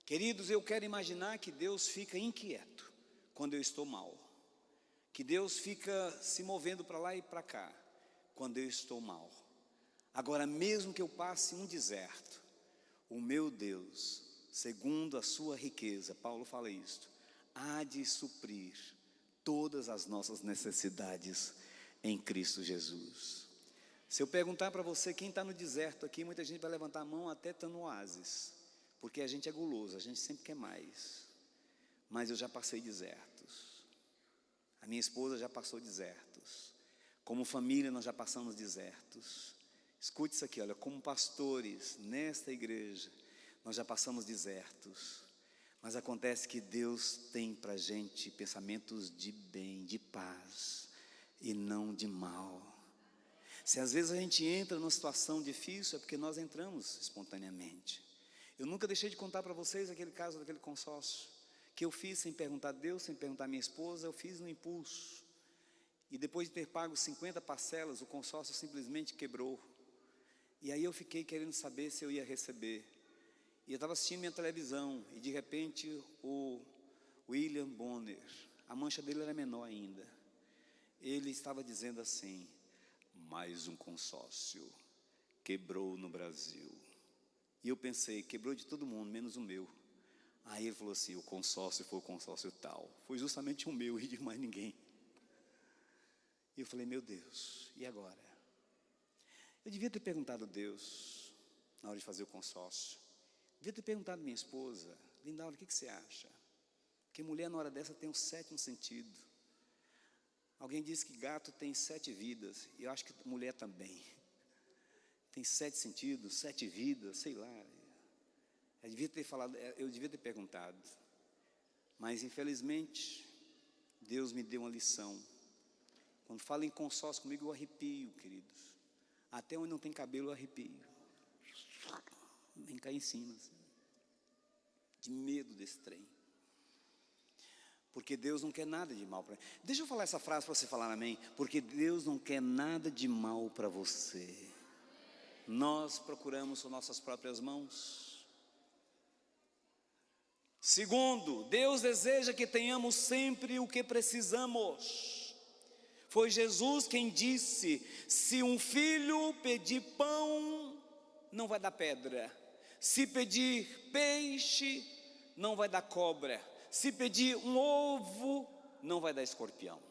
Queridos, eu quero imaginar que Deus fica inquieto quando eu estou mal, que Deus fica se movendo para lá e para cá quando eu estou mal. Agora, mesmo que eu passe um deserto, o meu Deus, segundo a sua riqueza, Paulo fala isto, há de suprir todas as nossas necessidades em Cristo Jesus. Se eu perguntar para você quem está no deserto aqui, muita gente vai levantar a mão até está no oásis, porque a gente é guloso, a gente sempre quer mais. Mas eu já passei desertos, a minha esposa já passou desertos, como família nós já passamos desertos. Escute isso aqui, olha, como pastores nesta igreja, nós já passamos desertos, mas acontece que Deus tem para a gente pensamentos de bem, de paz e não de mal. Se às vezes a gente entra numa situação difícil, é porque nós entramos espontaneamente. Eu nunca deixei de contar para vocês aquele caso daquele consórcio, que eu fiz sem perguntar a Deus, sem perguntar a minha esposa, eu fiz no impulso. E depois de ter pago 50 parcelas, o consórcio simplesmente quebrou. E aí eu fiquei querendo saber se eu ia receber. E eu estava assistindo minha televisão, e de repente o William Bonner, a mancha dele era menor ainda, ele estava dizendo assim: mais um consórcio quebrou no Brasil. E eu pensei, quebrou de todo mundo, menos o meu. Aí ele falou assim: o consórcio foi o consórcio tal, foi justamente o meu e de mais ninguém. E eu falei: meu Deus, e agora? Eu devia ter perguntado a Deus na hora de fazer o consórcio. Devia ter perguntado a minha esposa: Lindaura, o que você acha? Que mulher na hora dessa tem um 7º sentido. Alguém disse que gato tem 7 vidas, e eu acho que mulher também. Tem 7 sentidos, 7 vidas, sei lá. Eu devia ter falado, eu devia ter perguntado. Mas, infelizmente, Deus me deu uma lição. Quando fala em consórcio comigo, eu arrepio, queridos. Até onde não tem cabelo, eu arrepio. Vem cá em cima, assim. De medo desse trem. Porque Deus não quer nada de mal para mim. Deixa eu falar essa frase para você falar amém. Porque Deus não quer nada de mal para você. Nós procuramos com nossas próprias mãos. Segundo, Deus deseja que tenhamos sempre o que precisamos. Foi Jesus quem disse: se um filho pedir pão, não vai dar pedra. Se pedir peixe, não vai dar cobra. Se pedir um ovo, não vai dar escorpião.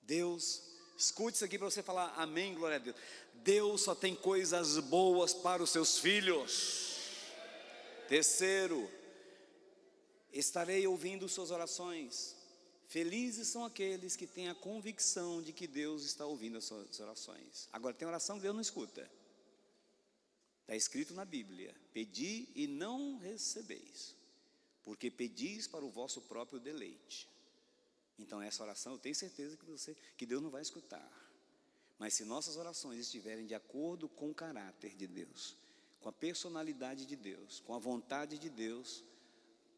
Deus, escute isso aqui para você falar amém, glória a Deus. Deus só tem coisas boas para os seus filhos. Terceiro, estarei ouvindo suas orações. Felizes são aqueles que têm a convicção de que Deus está ouvindo as suas orações. Agora, tem oração que Deus não escuta. Está escrito na Bíblia: pedi e não recebeis, porque pedis para o vosso próprio deleite. Então essa oração eu tenho certeza que Deus não vai escutar. Mas se nossas orações estiverem de acordo com o caráter de Deus, com a personalidade de Deus, com a vontade de Deus,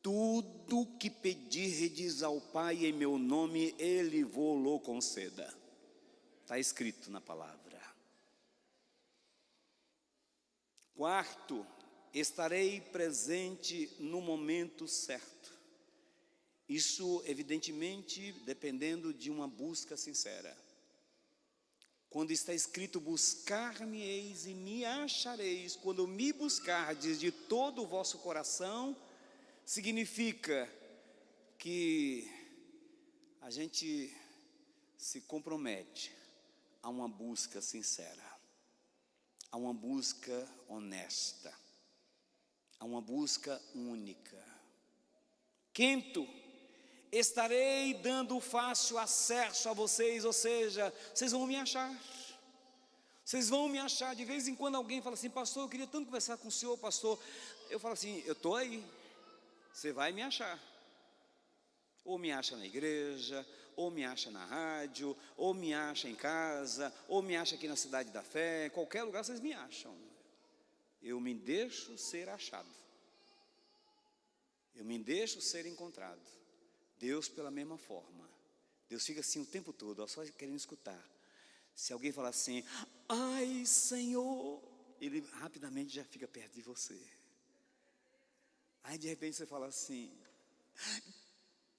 tudo que pedirdes ao Pai em meu nome, Ele vos conceda. Está escrito na palavra. Quarto, estarei presente no momento certo. Isso, evidentemente, dependendo de uma busca sincera. Quando está escrito: buscar-me-eis e me achareis, quando me buscardes de todo o vosso coração, significa que a gente se compromete a uma busca sincera, a uma busca honesta, a uma busca única. Quinto, estarei dando fácil acesso a vocês, ou seja, vocês vão me achar. Vocês vão me achar. De vez em quando alguém fala assim: pastor, eu queria tanto conversar com o senhor, pastor. Eu falo assim: eu estou aí, você vai me achar. Ou me acha na igreja, ou me acha na rádio, ou me acha em casa, ou me acha aqui na Cidade da Fé. Em qualquer lugar vocês me acham. Eu me deixo ser achado. Eu me deixo ser encontrado. Deus, pela mesma forma. Deus fica assim o tempo todo, só querendo escutar. Se alguém falar assim: ai Senhor, Ele rapidamente já fica perto de você. Aí de repente você fala assim: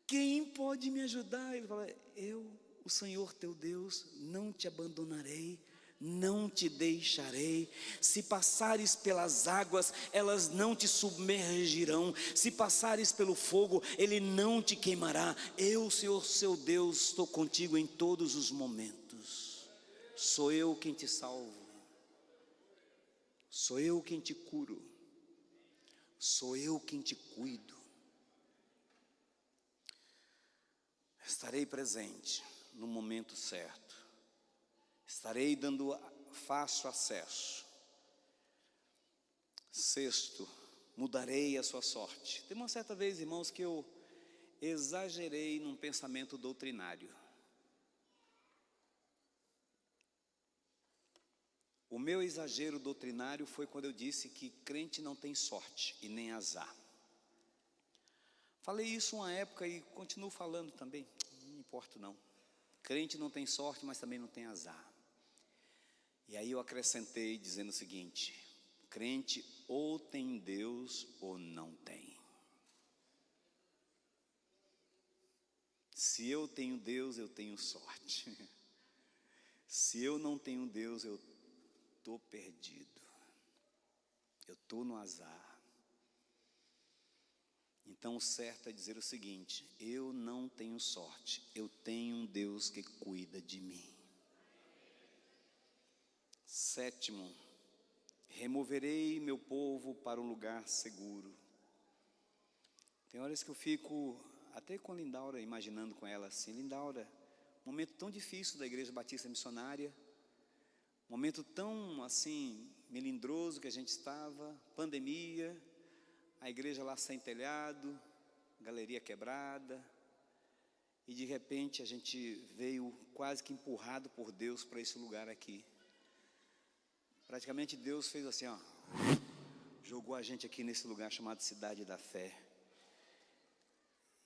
quem pode me ajudar? Ele fala: eu, o Senhor teu Deus, não te abandonarei, não te deixarei. Se passares pelas águas, elas não te submergirão. Se passares pelo fogo, ele não te queimará. Eu, Senhor, seu Deus, estou contigo em todos os momentos. Sou eu quem te salvo. Sou eu quem te curo. Sou eu quem te cuido. Estarei presente no momento certo. Estarei dando fácil acesso. Sexto, mudarei a sua sorte. Tem uma certa vez, irmãos, que eu exagerei num pensamento doutrinário. O meu exagero doutrinário foi quando eu disse que crente não tem sorte e nem azar. Falei isso uma época e continuo falando também, não importa não. Crente não tem sorte, mas também não tem azar. E aí eu acrescentei dizendo o seguinte: crente ou tem Deus ou não tem. Se eu tenho Deus, eu tenho sorte. Se eu não tenho Deus, eu estou perdido. Eu estou no azar. Então o certo é dizer o seguinte: eu não tenho sorte, eu tenho um Deus que cuida de mim. Sétimo, removerei meu povo para um lugar seguro. Tem horas que eu fico até com a Lindaura, imaginando com ela assim: Lindaura, momento tão difícil da Igreja Batista Missionária, momento tão assim melindroso que a gente estava, pandemia, a igreja lá sem telhado, galeria quebrada, e de repente a gente veio quase que empurrado por Deus para esse lugar aqui. Praticamente Deus fez assim, ó, jogou a gente aqui nesse lugar chamado Cidade da Fé.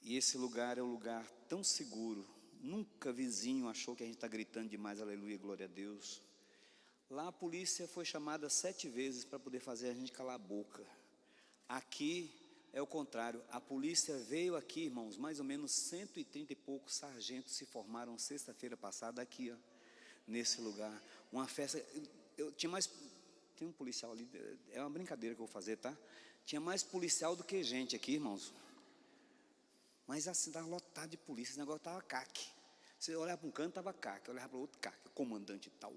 E esse lugar é um lugar tão seguro. Nunca vizinho achou que a gente está gritando demais, aleluia, glória a Deus. Lá a polícia foi chamada 7 vezes para poder fazer a gente calar a boca. Aqui é o contrário, a polícia veio aqui, irmãos, mais ou menos 130 e poucos sargentos se formaram sexta-feira passada aqui, ó, nesse lugar. Uma festa, eu tinha mais, tem um policial ali, é uma brincadeira que eu vou fazer, tá? Tinha mais policial do que gente aqui, irmãos. Mas assim, estava lotado de polícia, esse negócio estava caque. Você olhava para um canto, estava caque, olhava para o outro caque, comandante tal,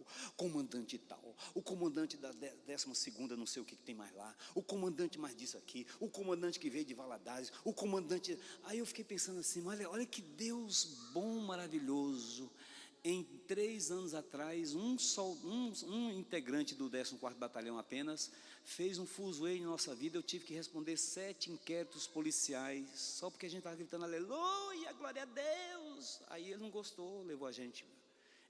o comandante da 12ª, não sei o que tem mais lá, o comandante mais disso aqui, o comandante que veio de Valadares, o comandante... Aí eu fiquei pensando assim, olha que Deus bom, maravilhoso. Em 3 anos atrás, um integrante do 14º Batalhão apenas fez um fuzuê em nossa vida. Eu tive que responder 7 inquéritos policiais, só porque a gente estava gritando aleluia, glória a Deus. Aí ele não gostou, levou a gente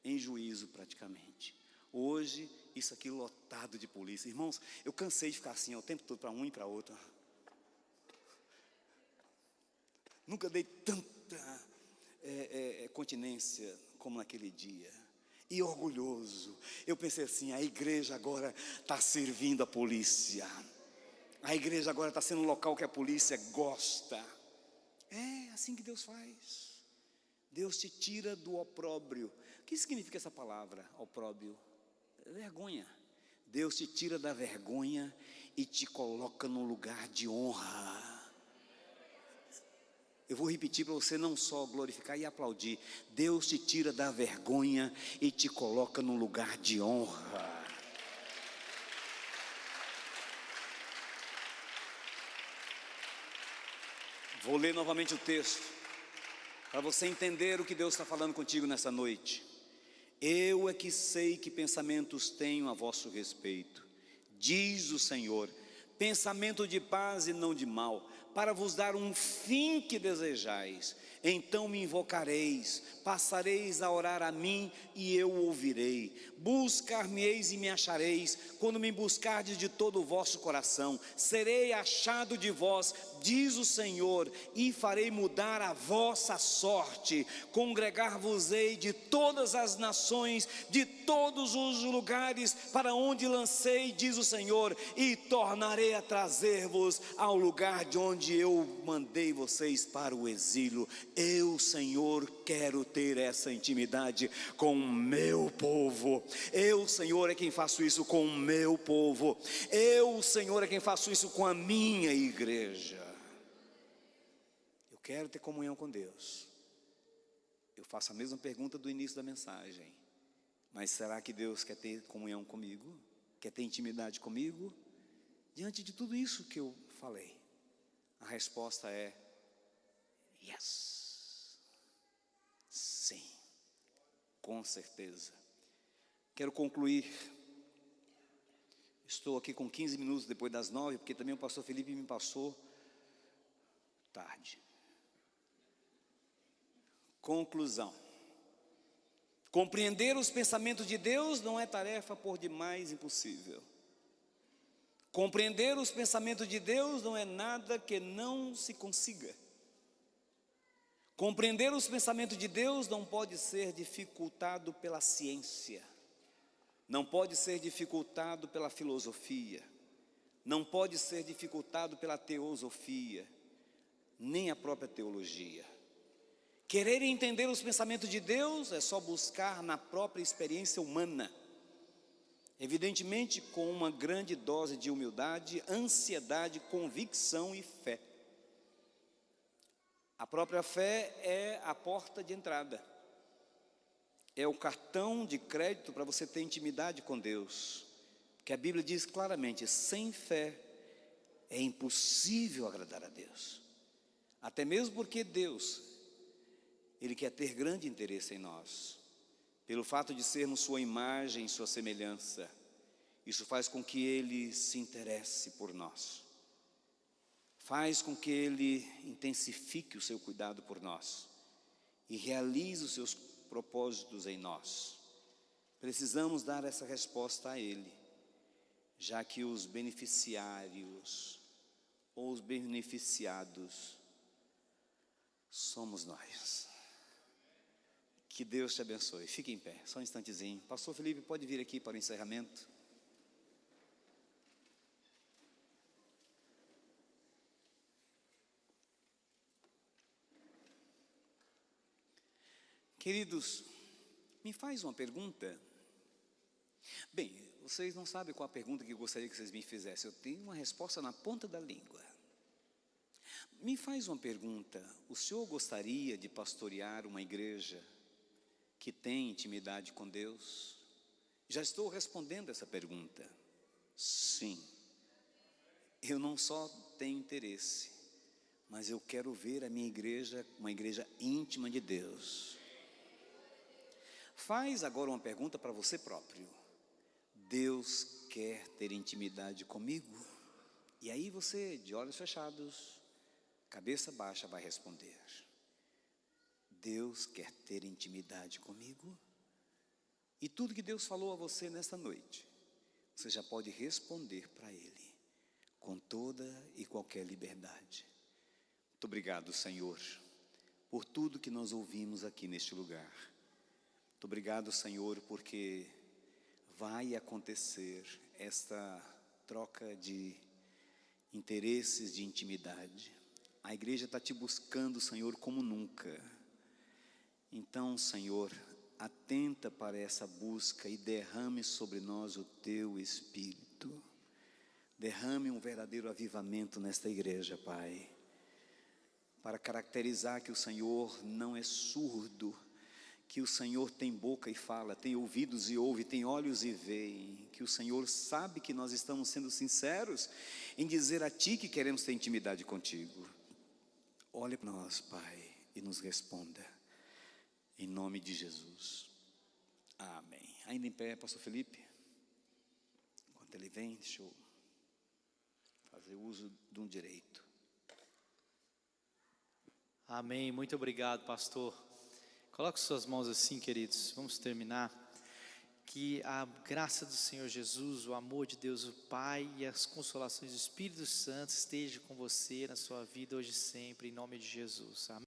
em juízo praticamente. Hoje, isso aqui lotado de polícia. Irmãos, eu cansei de ficar assim ó, o tempo todo para um e para outro. Nunca dei tanta continência como naquele dia, e orgulhoso. Eu pensei assim, a igreja agora está servindo a polícia, a igreja agora está sendo um local que a polícia gosta. É assim que Deus faz. Deus te tira do opróbrio. O que significa essa palavra, opróbrio? Vergonha. Deus te tira da vergonha e te coloca num lugar de honra. Eu vou repetir para você não só glorificar e aplaudir. Deus te tira da vergonha e te coloca num lugar de honra. Vou ler novamente o texto, para você entender o que Deus está falando contigo nessa noite. Eu é que sei que pensamentos tenho a vosso respeito, diz o Senhor, pensamento de paz e não de mal, para vos dar um fim que desejais. Então me invocareis, passareis a orar a mim e eu ouvirei. Buscar-me-eis e me achareis, quando me buscardes de todo o vosso coração. Serei achado de vós, diz o Senhor, e farei mudar a vossa sorte. Congregar-vos-ei de todas as nações, de todos os lugares para onde lancei, diz o Senhor, e tornarei a trazer-vos ao lugar de onde eu mandei vocês para o exílio. Eu, Senhor, quero ter essa intimidade com o meu povo. Eu, Senhor, é quem faço isso com o meu povo. Eu, Senhor, é quem faço isso com a minha igreja. Eu quero ter comunhão com Deus. Eu faço a mesma pergunta do início da mensagem. Mas será que Deus quer ter comunhão comigo? Quer ter intimidade comigo? Diante de tudo isso que eu falei, a resposta é yes. Sim, com certeza. Quero concluir. Estou aqui com 15 minutos depois das 9, porque também o pastor Felipe me passou tarde. Conclusão. Compreender os pensamentos de Deus não é tarefa por demais impossível. Compreender os pensamentos de Deus não é nada que não se consiga. Compreender os pensamentos de Deus não pode ser dificultado pela ciência, não pode ser dificultado pela filosofia, não pode ser dificultado pela teosofia, nem a própria teologia. Querer entender os pensamentos de Deus é só buscar na própria experiência humana, evidentemente com uma grande dose de humildade, ansiedade, convicção e fé. A própria fé é a porta de entrada, é o cartão de crédito para você ter intimidade com Deus, que a Bíblia diz claramente, sem fé é impossível agradar a Deus, até mesmo porque Deus, Ele quer ter grande interesse em nós, pelo fato de sermos sua imagem, sua semelhança. Isso faz com que Ele se interesse por nós. Faz com que Ele intensifique o seu cuidado por nós e realize os seus propósitos em nós. Precisamos dar essa resposta a Ele, já que os beneficiários ou os beneficiados somos nós. Que Deus te abençoe. Fique em pé, só um instantezinho. Pastor Felipe, pode vir aqui para o encerramento. Queridos, me faz uma pergunta. Bem, vocês não sabem qual a pergunta que eu gostaria que vocês me fizessem. Eu tenho uma resposta na ponta da língua. Me faz uma pergunta. O senhor gostaria de pastorear uma igreja que tem intimidade com Deus? Já estou respondendo essa pergunta. Sim. Eu não só tenho interesse, mas eu quero ver a minha igreja, uma igreja íntima de Deus. Faz agora uma pergunta para você próprio. Deus quer ter intimidade comigo? E aí você, de olhos fechados, cabeça baixa, vai responder. Deus quer ter intimidade comigo? E tudo que Deus falou a você nesta noite, você já pode responder para Ele, com toda e qualquer liberdade. Muito obrigado, Senhor, por tudo que nós ouvimos aqui neste lugar. Muito obrigado, Senhor, porque vai acontecer esta troca de interesses, de intimidade. A igreja está te buscando, Senhor, como nunca. Então, Senhor, atenta para essa busca e derrame sobre nós o Teu Espírito. Derrame um verdadeiro avivamento nesta igreja, Pai, para caracterizar que o Senhor não é surdo, que o Senhor tem boca e fala, tem ouvidos e ouve, tem olhos e vê, que o Senhor sabe que nós estamos sendo sinceros em dizer a Ti que queremos ter intimidade contigo. Olhe para nós, Pai, e nos responda, em nome de Jesus. Amém. Ainda em pé, pastor Felipe? Enquanto ele vem, deixa eu fazer uso de um direito. Amém, muito obrigado, pastor. Coloque suas mãos assim, queridos, vamos terminar. Que a graça do Senhor Jesus, o amor de Deus o Pai e as consolações do Espírito Santo estejam com você na sua vida hoje e sempre, em nome de Jesus. Amém.